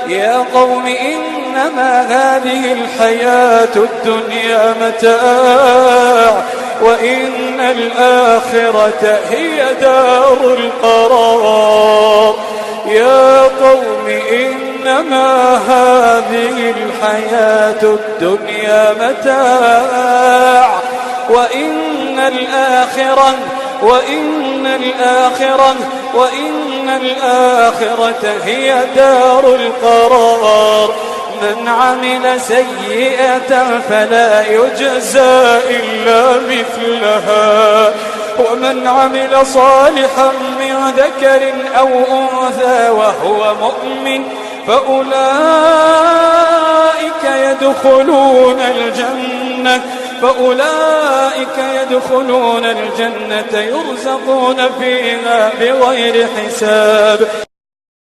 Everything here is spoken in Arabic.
يا قوم إنما هذه الحياة الدنيا متاع وإن الآخرة هي دار القرار. يا قوم إنما هذه الحياة الدنيا متاع وإن الآخرة هي دار القرار. من عمل سيئة فلا يجزى إلا مثلها ومن عمل صالحا من ذكر أو أنثى وهو مؤمن فأولئك يدخلون الجنة يرزقون فيها بغير حساب.